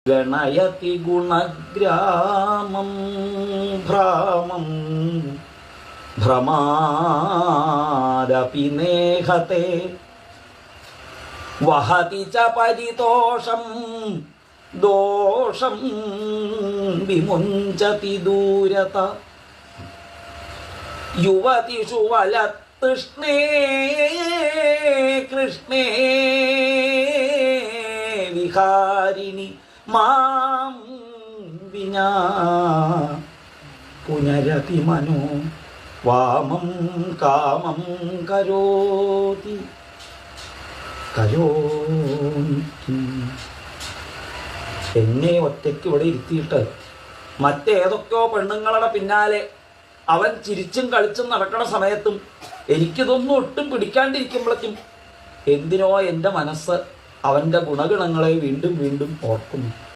ഗണയതി ഗുണഗ്രാമം ഭ്രാമം ഭ്രമാദപി നേഹത്തെ വഹതി ച പരിതോഷം ദോഷം വിമുഞ്ചതി ദൂരത യുവതിഷു വലതൃഷ്ണേ കൃഷ്ണേ വിഹാരിണി മാം വിനാ പുനരതി മനോ വാമം കാമം കരോതി എന്നെ ഒറ്റയ്ക്ക് ഇവിടെ ഇരുത്തിയിട്ട് മറ്റേതൊക്കെയോ പെണ്ണുങ്ങളുടെ പിന്നാലെ അവൻ ചിരിച്ചും കളിച്ചും നടക്കുന്ന സമയത്തും എനിക്കിതൊന്നും ഒട്ടും പിടിക്കാണ്ടിരിക്കുമ്പോഴേക്കും എന്തിനോ എൻ്റെ മനസ്സ് അവൻ്റെ ഗുണഗണങ്ങളെ വീണ്ടും വീണ്ടും ഓർക്കുന്നു.